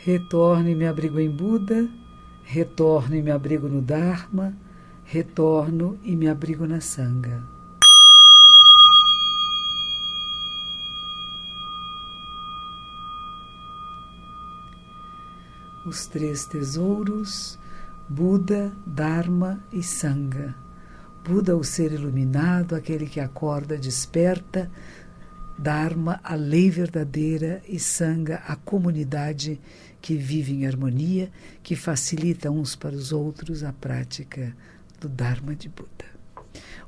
Retorno e me abrigo em Buda, retorno e me abrigo no Dharma, retorno e me abrigo na Sangha. Os três tesouros, Buda, Dharma e Sangha. Buda, o ser iluminado, aquele que acorda, desperta. Dharma, a lei verdadeira, e Sangha, a comunidade que vive em harmonia, que facilita uns para os outros a prática do Dharma de Buda.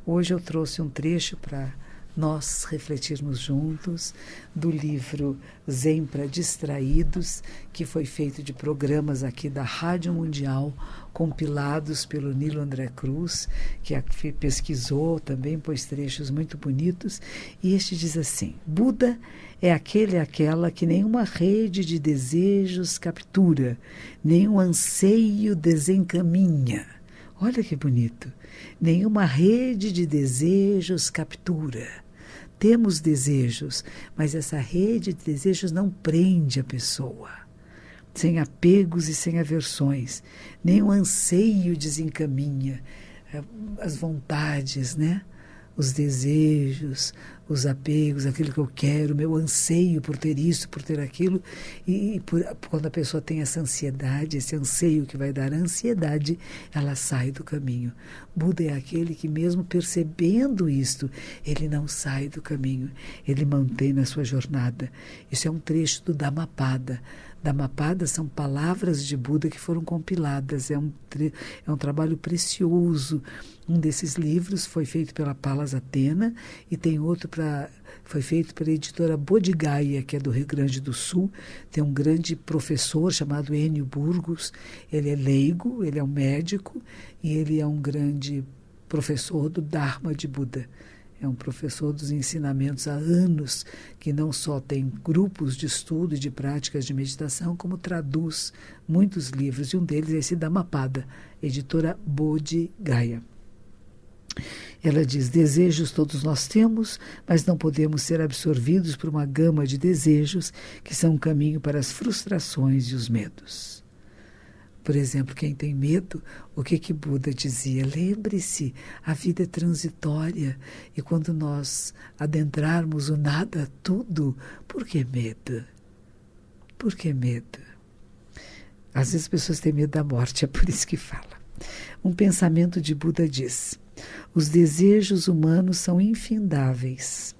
Hoje eu trouxe um trecho para nós refletirmos juntos do livro Zen para Distraídos, que foi feito de programas aqui da Rádio Mundial, compilados pelo Nilo André Cruz, que pesquisou também, pôs trechos muito bonitos, e este diz assim: Buda é aquele e aquela que nenhuma rede de desejos captura, nenhum anseio desencaminha. Olha que bonito! Nenhuma rede de desejos captura. Temos desejos, mas essa rede de desejos não prende a pessoa. Sem apegos e sem aversões. Nenhum anseio desencaminha as vontades, né? Os desejos, os apegos, aquilo que eu quero, meu anseio por ter isso, por ter aquilo. Quando a pessoa tem essa ansiedade, esse anseio que vai dar ansiedade, ela sai do caminho. Buda é aquele que, mesmo percebendo isto, ele não sai do caminho, ele mantém na sua jornada. Isso é um trecho do Dhammapada. Dhammapada são palavras de Buda que foram compiladas. É um trabalho precioso. Um desses livros foi feito pela Palas Athena e tem outro foi feito pela editora Bodhigaya, que é do Rio Grande do Sul. Tem um grande professor chamado Enio Burgos. Ele é leigo, ele é um médico e ele é um grande professor do Dharma de Buda. É um professor dos ensinamentos há anos, que não só tem grupos de estudo e de práticas de meditação, como traduz muitos livros. E um deles é esse Dhammapada, editora Bodhigaya. Ela diz: desejos todos nós temos, mas não podemos ser absorvidos por uma gama de desejos que são um caminho para as frustrações e os medos. Por exemplo, quem tem medo, o que Buda dizia? Lembre-se, a vida é transitória e quando nós adentrarmos o nada, tudo, por que medo? Por que medo? Às vezes as pessoas têm medo da morte, é por isso que fala. Um pensamento de Buda diz: os desejos humanos são infindáveis.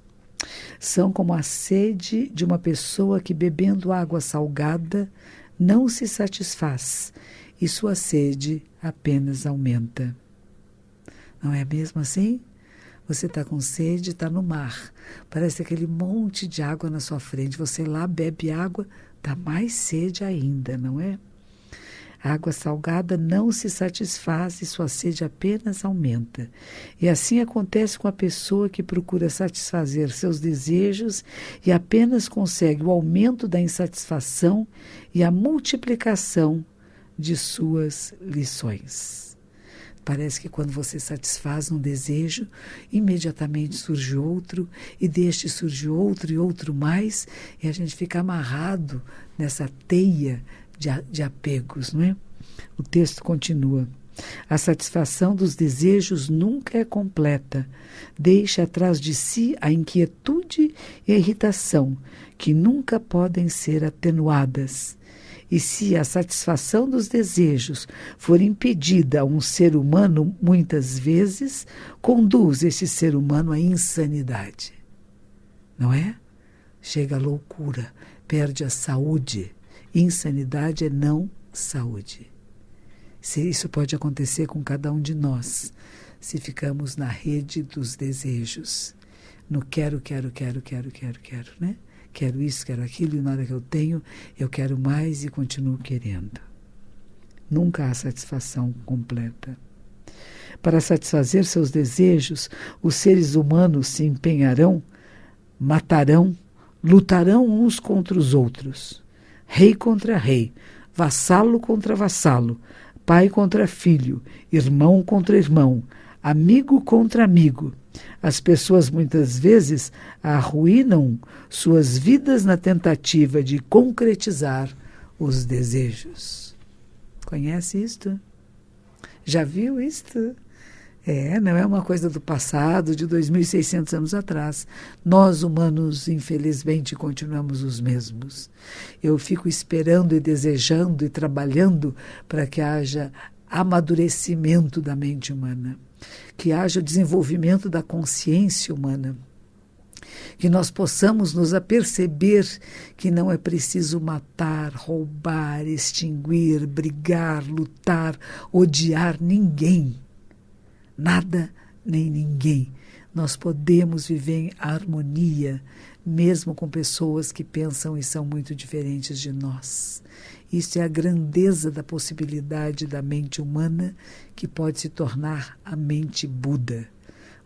São como a sede de uma pessoa que, bebendo água salgada, não se satisfaz e sua sede apenas aumenta. Não é mesmo assim? Você está com sede, está no mar. Parece aquele monte de água na sua frente. Você lá bebe água, dá mais sede ainda, não é? A água salgada não se satisfaz e sua sede apenas aumenta. E assim acontece com a pessoa que procura satisfazer seus desejos e apenas consegue o aumento da insatisfação e a multiplicação de suas lições. Parece que quando você satisfaz um desejo, imediatamente surge outro, e deste surge outro e outro mais, e a gente fica amarrado nessa teia de apegos, não é? O texto continua: a satisfação dos desejos nunca é completa. Deixa atrás de si a inquietude e a irritação, que nunca podem ser atenuadas. E se a satisfação dos desejos for impedida a um ser humano, muitas vezes conduz esse ser humano à insanidade. Não é? Chega à loucura, perde a saúde. Insanidade é não saúde. Isso pode acontecer com cada um de nós, se ficamos na rede dos desejos. No quero, né? Quero isso, quero aquilo, e na hora que eu tenho, eu quero mais e continuo querendo. Nunca há satisfação completa. Para satisfazer seus desejos, os seres humanos se empenharão, matarão, lutarão uns contra os outros. Rei contra rei, vassalo contra vassalo, pai contra filho, irmão contra irmão, amigo contra amigo. As pessoas muitas vezes arruinam suas vidas na tentativa de concretizar os desejos. Conhece isto? Já viu isto? Não é uma coisa do passado, de 2.600 anos atrás. Nós, humanos, infelizmente, continuamos os mesmos. Eu fico esperando e desejando e trabalhando para que haja amadurecimento da mente humana, que haja o desenvolvimento da consciência humana, que nós possamos nos aperceber que não é preciso matar, roubar, extinguir, brigar, lutar, odiar ninguém. Nada nem ninguém. Nós podemos viver em harmonia, mesmo com pessoas que pensam e são muito diferentes de nós. Isso é a grandeza da possibilidade da mente humana, que pode se tornar a mente Buda.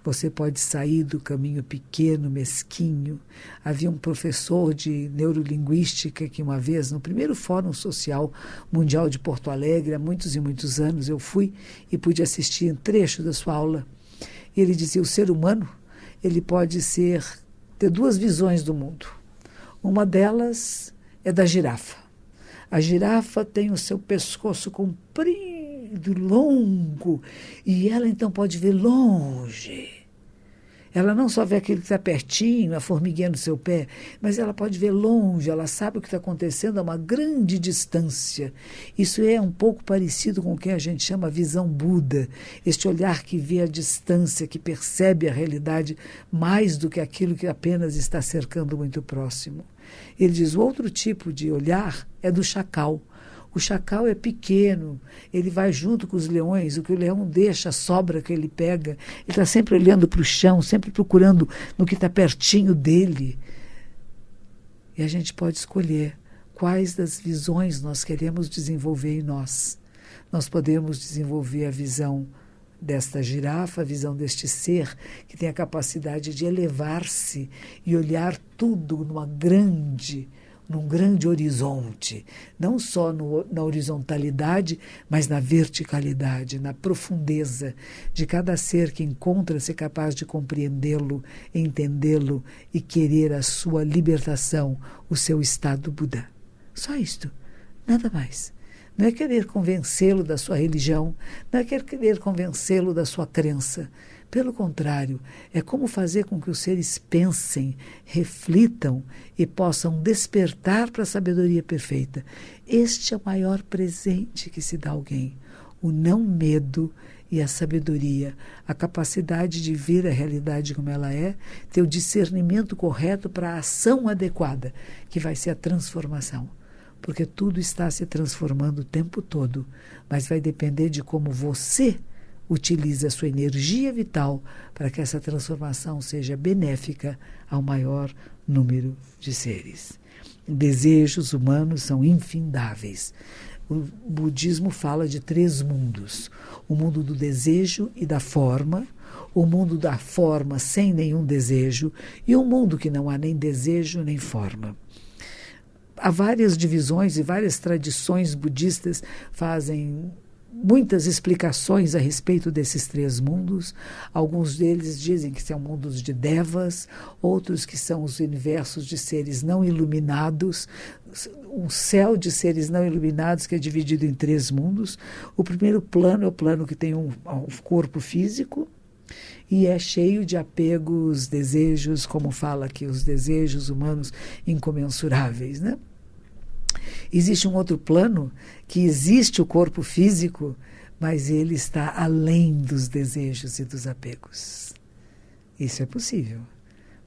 Você pode sair do caminho pequeno, mesquinho. Havia um professor de neurolinguística que uma vez, no primeiro Fórum Social Mundial de Porto Alegre, há muitos e muitos anos, eu fui e pude assistir um trecho da sua aula. E ele dizia, o ser humano, ele pode ter duas visões do mundo. Uma delas é da girafa. A girafa tem o seu pescoço comprido, longo, e ela então pode ver longe. Ela não só vê aquilo que está pertinho, a formiguinha no seu pé, mas ela pode ver longe, ela sabe o que está acontecendo a uma grande distância. Isso é um pouco parecido com o que a gente chama visão Buda, este olhar que vê a distância, que percebe a realidade mais do que aquilo que apenas está cercando muito próximo. Ele diz, o outro tipo de olhar é do chacal. O chacal é pequeno, ele vai junto com os leões, o que o leão deixa, a sobra que ele pega. Ele está sempre olhando para o chão, sempre procurando no que está pertinho dele. E a gente pode escolher quais das visões nós queremos desenvolver em nós. Nós podemos desenvolver a visão desta girafa, a visão deste ser que tem a capacidade de elevar-se e olhar tudo num grande horizonte, não só na horizontalidade, mas na verticalidade, na profundeza de cada ser que encontra ser capaz de compreendê-lo, entendê-lo e querer a sua libertação, o seu estado Buda. Só isto, nada mais. Não é querer convencê-lo da sua religião, não é querer convencê-lo da sua crença. Pelo contrário, é como fazer com que os seres pensem, reflitam e possam despertar para a sabedoria perfeita. Este é o maior presente que se dá a alguém, o não medo e a sabedoria, a capacidade de ver a realidade como ela é, ter o discernimento correto para a ação adequada, que vai ser a transformação. Porque tudo está se transformando o tempo todo, mas vai depender de como você utiliza a sua energia vital para que essa transformação seja benéfica ao maior número de seres. Desejos humanos são infindáveis. O budismo fala de 3 mundos: o mundo do desejo e da forma, o mundo da forma sem nenhum desejo e um mundo que não há nem desejo nem forma. Há várias divisões e várias tradições budistas fazem muitas explicações a respeito desses 3 mundos. Alguns deles dizem que são mundos de devas, outros que são os universos de seres não iluminados, um céu de seres não iluminados que é dividido em 3 mundos. O primeiro plano é o plano que tem um corpo físico, e é cheio de apegos, desejos, como fala aqui, os desejos humanos incomensuráveis, né? Existe um outro plano que existe o corpo físico, mas ele está além dos desejos e dos apegos. Isso é possível.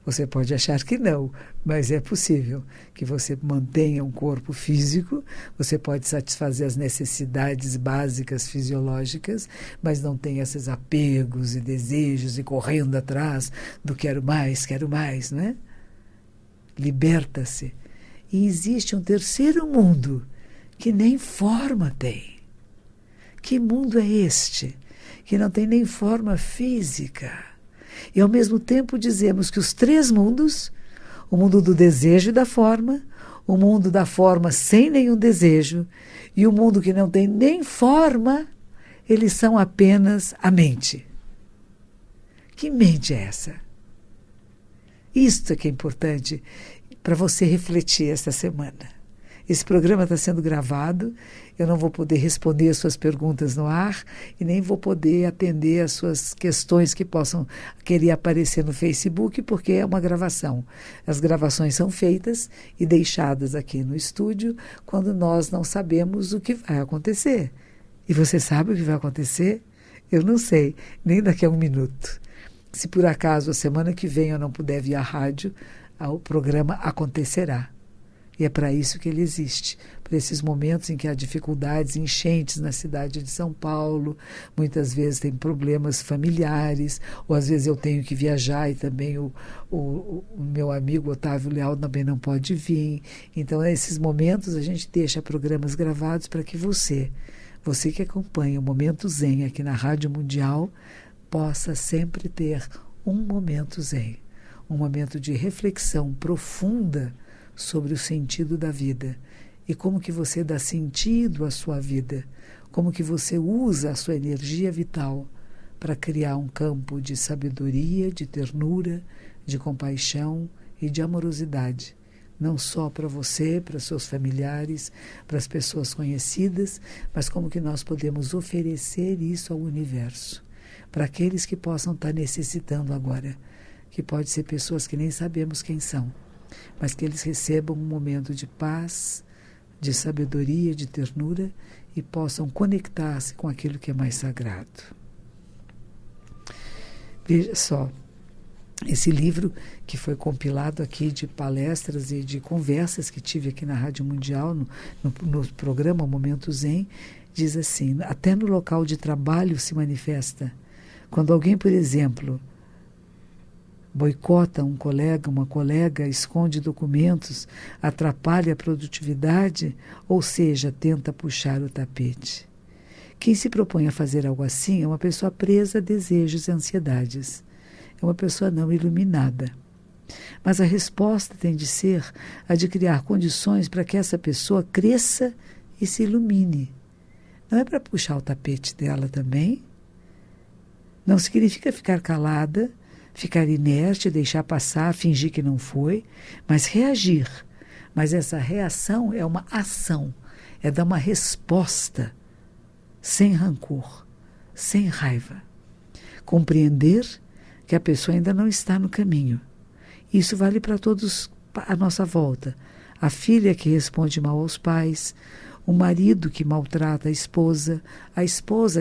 Você pode achar que não, mas é possível que você mantenha um corpo físico, você pode satisfazer as necessidades básicas fisiológicas, mas não tem esses apegos e desejos e correndo atrás do quero mais, não é? Liberta-se. E existe um terceiro mundo que nem forma tem. Que mundo é este? Que não tem nem forma física. E ao mesmo tempo dizemos que os 3 mundos, o mundo do desejo e da forma, o mundo da forma sem nenhum desejo e o mundo que não tem nem forma, eles são apenas a mente. Que mente é essa? Isto é que é importante para você refletir esta semana. Esse programa está sendo gravado, eu não vou poder responder as suas perguntas no ar e nem vou poder atender as suas questões que possam querer aparecer no Facebook, porque é uma gravação. As gravações são feitas e deixadas aqui no estúdio quando nós não sabemos o que vai acontecer. E você sabe o que vai acontecer? Eu não sei, nem daqui a 1 minuto. Se por acaso a semana que vem eu não puder vir à rádio, o programa acontecerá. E é para isso que ele existe, para esses momentos em que há dificuldades, enchentes na cidade de São Paulo, muitas vezes tem problemas familiares, ou às vezes eu tenho que viajar e também o meu amigo Otávio Leal também não pode vir. Então, nesses momentos, a gente deixa programas gravados para que você que acompanha o Momento Zen aqui na Rádio Mundial, possa sempre ter um momento zen, um momento de reflexão profunda sobre o sentido da vida e como que você dá sentido à sua vida, como que você usa a sua energia vital para criar um campo de sabedoria, de ternura, de compaixão e de amorosidade, não só para você, para seus familiares, para as pessoas conhecidas, mas como que nós podemos oferecer isso ao universo, para aqueles que possam estar necessitando agora, que pode ser pessoas que nem sabemos quem são, mas que eles recebam um momento de paz, de sabedoria, de ternura e possam conectar-se com aquilo que é mais sagrado. Veja só, esse livro que foi compilado aqui de palestras e de conversas que tive aqui na Rádio Mundial, no programa Momento Zen, diz assim: até no local de trabalho se manifesta. Quando alguém, por exemplo, boicota um colega, uma colega, esconde documentos, atrapalha a produtividade, ou seja, tenta puxar o tapete. Quem se propõe a fazer algo assim é uma pessoa presa a desejos e ansiedades. É uma pessoa não iluminada. Mas a resposta tem de ser a de criar condições para que essa pessoa cresça e se ilumine. Não é para puxar o tapete dela também. Não significa ficar calada, ficar inerte, deixar passar, fingir que não foi, mas reagir. Mas essa reação é uma ação, é dar uma resposta sem rancor, sem raiva. Compreender que a pessoa ainda não está no caminho. Isso vale para todos à nossa volta. A filha que responde mal aos pais, o marido que maltrata a esposa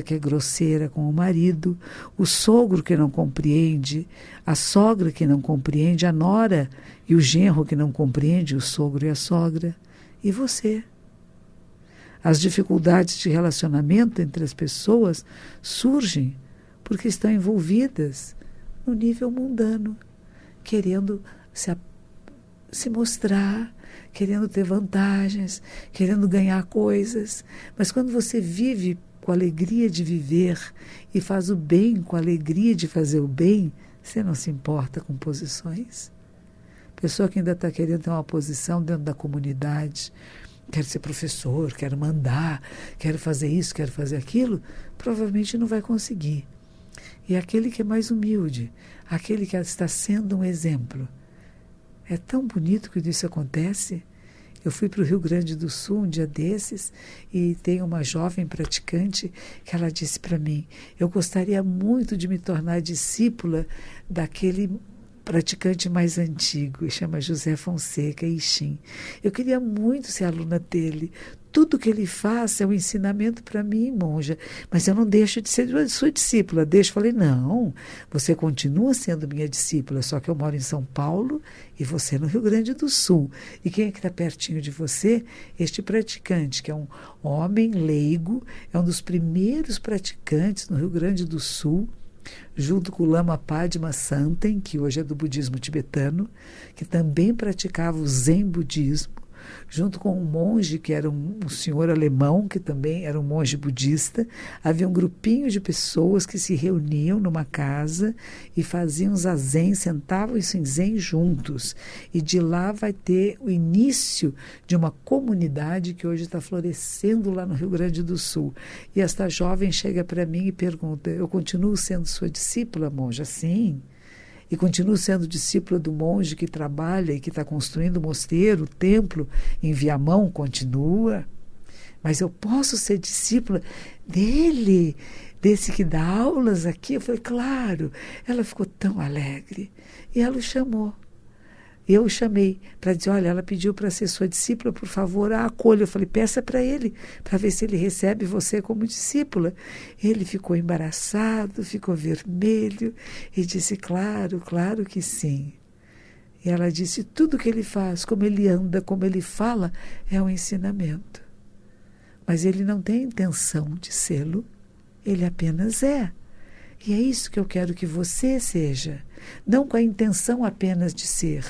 que é grosseira com o marido, o sogro que não compreende, a sogra que não compreende, a nora e o genro que não compreende o sogro e a sogra, e você. As dificuldades de relacionamento entre as pessoas surgem porque estão envolvidas no nível mundano, querendo se mostrar, querendo ter vantagens, querendo ganhar coisas. Mas quando você vive com a alegria de viver e faz o bem com a alegria de fazer o bem, você não se importa com posições. Pessoa que ainda está querendo ter uma posição dentro da comunidade, quero ser professor, quero mandar, quero fazer isso, quero fazer aquilo, provavelmente não vai conseguir. E aquele que é mais humilde, aquele que está sendo um exemplo. É tão bonito que isso acontece. Eu fui para o Rio Grande do Sul um dia desses e tem uma jovem praticante que ela disse para mim: eu gostaria muito de me tornar discípula daquele praticante mais antigo, chama José Fonseca, Ixim. Eu queria muito ser aluna dele. Tudo que ele faz é um ensinamento para mim, monja, mas eu não deixo de ser sua discípula. Falei, não, você continua sendo minha discípula, só que eu moro em São Paulo e você no Rio Grande do Sul. E quem é que está pertinho de você? Este praticante, que é um homem leigo, é um dos primeiros praticantes no Rio Grande do Sul, junto com o Lama Padma Santen, que hoje é do budismo tibetano, que também praticava o Zen budismo, junto com um monge que era um senhor alemão, que também era um monge budista. Havia um grupinho de pessoas que se reuniam numa casa e faziam zazen, sentavam-se em zen juntos. E de lá vai ter o início de uma comunidade que hoje está florescendo lá no Rio Grande do Sul. E esta jovem chega para mim e pergunta: eu continuo sendo sua discípula, monja? Sim. e continuo sendo discípula do monge que trabalha e que está construindo o mosteiro, o templo em Viamão, continua. Mas eu posso ser discípula dele, desse que dá aulas aqui? Eu falei, claro. Ela ficou tão alegre. E ela o chamou. Eu o chamei para dizer, olha, ela pediu para ser sua discípula, por favor, a acolha. Eu falei, peça para ele, para ver se ele recebe você como discípula. Ele ficou embaraçado, ficou vermelho e disse, claro, claro que sim. E ela disse, tudo que ele faz, como ele anda, como ele fala, é um ensinamento. Mas ele não tem intenção de sê-lo, ele apenas é. E é isso que eu quero que você seja, não com a intenção apenas de ser,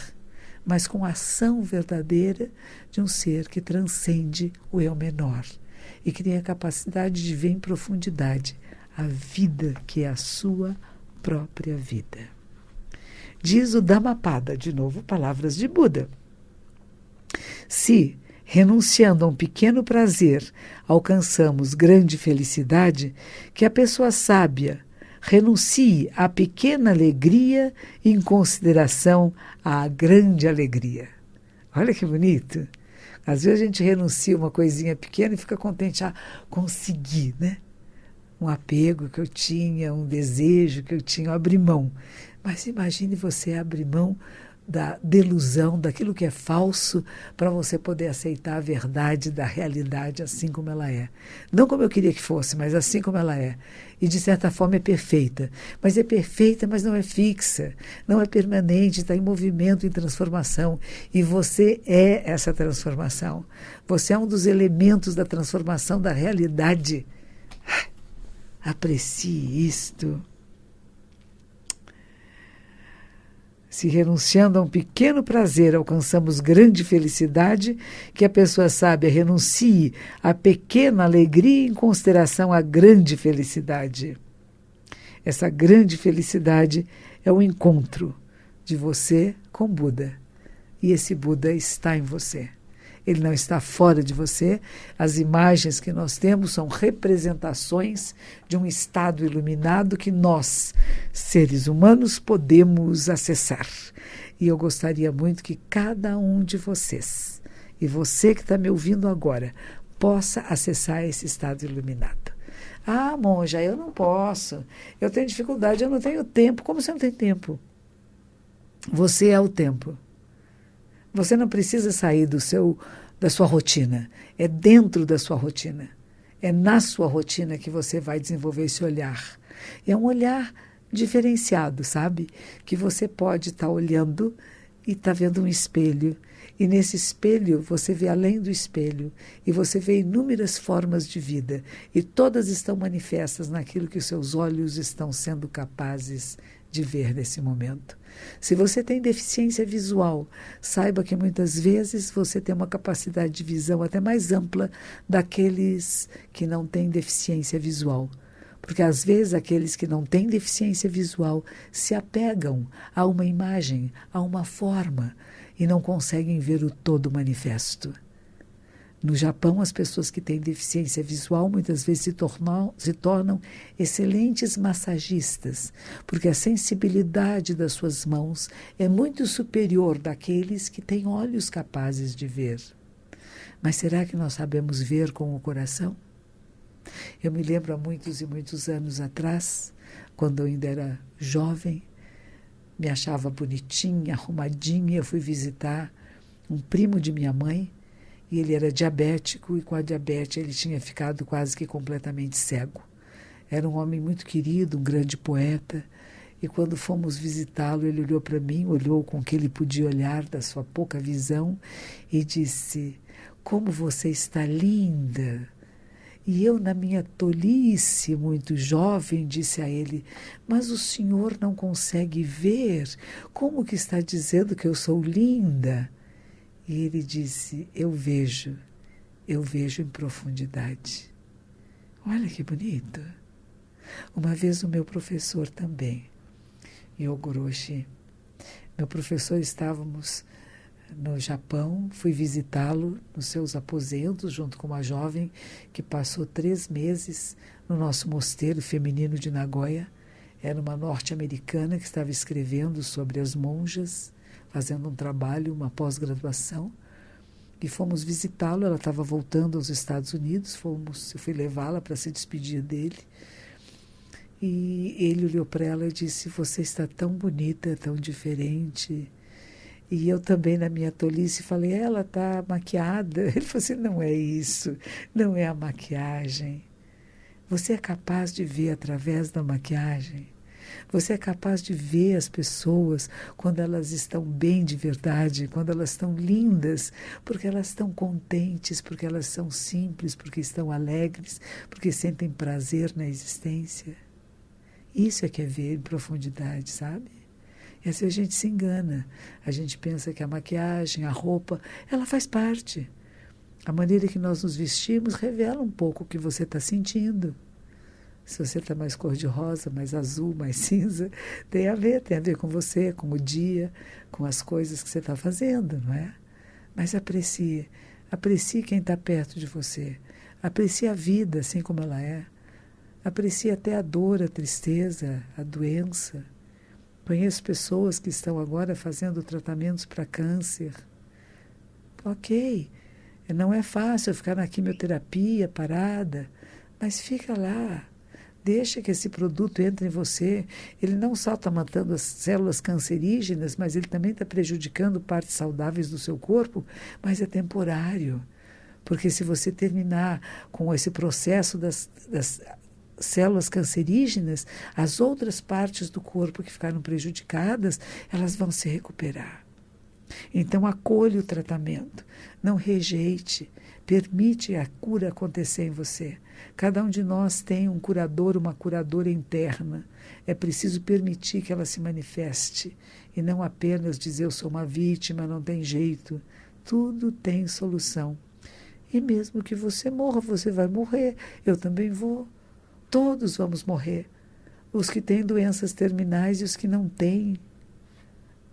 mas com a ação verdadeira de um ser que transcende o eu menor e que tem a capacidade de ver em profundidade a vida que é a sua própria vida. Diz o Dhammapada, de novo, palavras de Buda. Se, renunciando a um pequeno prazer, alcançamos grande felicidade, que a pessoa sábia renuncie à pequena alegria em consideração à grande alegria. Olha que bonito. Às vezes a gente renuncia uma coisinha pequena e fica contente, consegui, né? Um apego que eu tinha, um desejo que eu tinha, eu abri mão. Mas imagine você abrir mão da delusão, daquilo que é falso, para você poder aceitar a verdade da realidade assim como ela é. Não como eu queria que fosse, mas assim como ela é. E de certa forma é perfeita. Mas é perfeita, mas não é fixa, não é permanente, está em movimento, em transformação. E você é essa transformação. Você é um dos elementos da transformação da realidade. Aprecie isto. Se renunciando a um pequeno prazer alcançamos grande felicidade, que a pessoa sábia renuncie à pequena alegria em consideração à grande felicidade. Essa grande felicidade é o encontro de você com Buda. E esse Buda está em você. Ele não está fora de você. As imagens que nós temos são representações de um estado iluminado que nós, seres humanos, podemos acessar. E eu gostaria muito que cada um de vocês, e você que está me ouvindo agora, possa acessar esse estado iluminado. Ah, monja, eu não posso. Eu tenho dificuldade, eu não tenho tempo. Como você não tem tempo? Você é o tempo. Você não precisa sair da sua rotina. É dentro da sua rotina. É na sua rotina que você vai desenvolver esse olhar. E é um olhar diferenciado, sabe? Que você pode estar olhando e estar vendo um espelho. E nesse espelho você vê além do espelho. E você vê inúmeras formas de vida. E todas estão manifestas naquilo que os seus olhos estão sendo capazes de ver nesse momento. Se você tem deficiência visual, saiba que muitas vezes você tem uma capacidade de visão até mais ampla daqueles que não têm deficiência visual. Porque às vezes aqueles que não têm deficiência visual se apegam a uma imagem, a uma forma, e não conseguem ver o todo manifesto. No Japão, as pessoas que têm deficiência visual muitas vezes se tornam excelentes massagistas, porque a sensibilidade das suas mãos é muito superior daqueles que têm olhos capazes de ver. Mas será que nós sabemos ver com o coração? Eu me lembro há muitos e muitos anos atrás, quando eu ainda era jovem, me achava bonitinha, arrumadinha, eu fui visitar um primo de minha mãe, e ele era diabético, e com a diabetes ele tinha ficado quase que completamente cego. Era um homem muito querido, um grande poeta, e quando fomos visitá-lo, ele olhou para mim, olhou com o que ele podia olhar da sua pouca visão, e disse, como você está linda! E eu, na minha tolice, muito jovem, disse a ele, mas o senhor não consegue ver? Como que está dizendo que eu sou linda? E ele disse, eu vejo em profundidade. Olha que bonito. Uma vez o meu professor também, Yogoroshi, meu professor, estávamos no Japão, fui visitá-lo nos seus aposentos, junto com uma jovem que passou 3 meses no nosso mosteiro feminino de Nagoya. Era uma norte-americana que estava escrevendo sobre as monjas, fazendo um trabalho, uma pós-graduação. E fomos visitá-lo, ela estava voltando aos Estados Unidos, eu fui levá-la para se despedir dele. E ele olhou para ela e disse: você está tão bonita, tão diferente. E eu também, na minha tolice, falei: ela está maquiada. Ele falou assim: não é isso, não é a maquiagem. Você é capaz de ver através da maquiagem. Você é capaz de ver as pessoas quando elas estão bem de verdade, quando elas estão lindas, porque elas estão contentes, porque elas são simples, porque estão alegres, porque sentem prazer na existência. Isso é que é ver em profundidade, sabe? E assim a gente se engana. A gente pensa que a maquiagem, a roupa, ela faz parte. A maneira que nós nos vestimos revela um pouco o que você está sentindo. Se você está mais cor-de-rosa, mais azul, mais cinza, tem a ver com você, com o dia, com as coisas que você está fazendo, não é? Mas aprecie quem está perto de você. Aprecie a vida assim como ela é. Aprecie até a dor, a tristeza, a doença. Conheço pessoas que estão agora fazendo tratamentos para câncer. Ok, não é fácil ficar na quimioterapia parada, mas fica lá. Deixa que esse produto entre em você. Ele não só está matando as células cancerígenas, mas ele também está prejudicando partes saudáveis do seu corpo, mas é temporário. Porque se você terminar com esse processo das células cancerígenas, as outras partes do corpo que ficaram prejudicadas, elas vão se recuperar. Então, acolha o tratamento, não rejeite, permite a cura acontecer em você. Cada um de nós tem um curador, uma curadora interna. É preciso permitir que ela se manifeste e não apenas dizer: eu sou uma vítima, não tem jeito. Tudo tem solução. E mesmo que você morra, você vai morrer, eu também vou. Todos vamos morrer. Os que têm doenças terminais e os que não têm.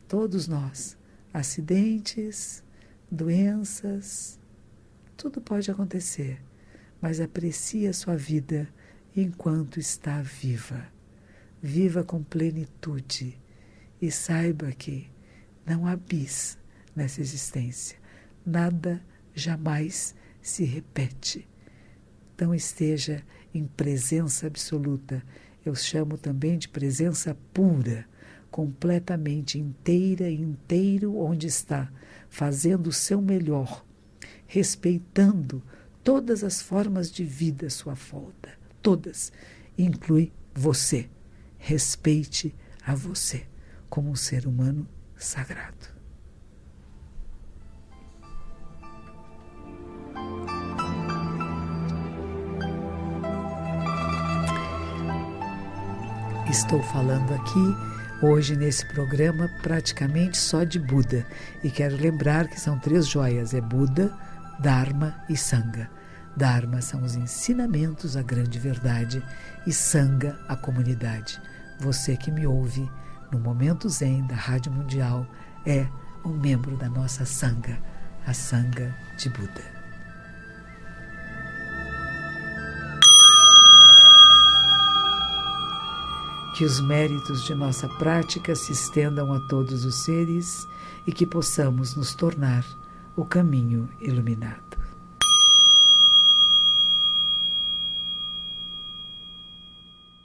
Todos nós. Acidentes, doenças, tudo pode acontecer, mas aprecie a sua vida enquanto está viva. Viva com plenitude e saiba que não há bis nessa existência. Nada jamais se repete. Então esteja em presença absoluta. Eu chamo também de presença pura. Completamente inteira e inteiro onde está, fazendo o seu melhor, respeitando todas as formas de vida à sua volta, todas, inclui você. Respeite a você como um ser humano sagrado. Estou falando aqui hoje nesse programa praticamente só de Buda. E quero lembrar que são 3 joias, é Buda, Dharma e Sangha. Dharma são os ensinamentos, a grande verdade, e Sangha, a comunidade. Você que me ouve no Momento Zen da Rádio Mundial é um membro da nossa Sangha, a Sangha de Buda. Que os méritos de nossa prática se estendam a todos os seres e que possamos nos tornar o caminho iluminado.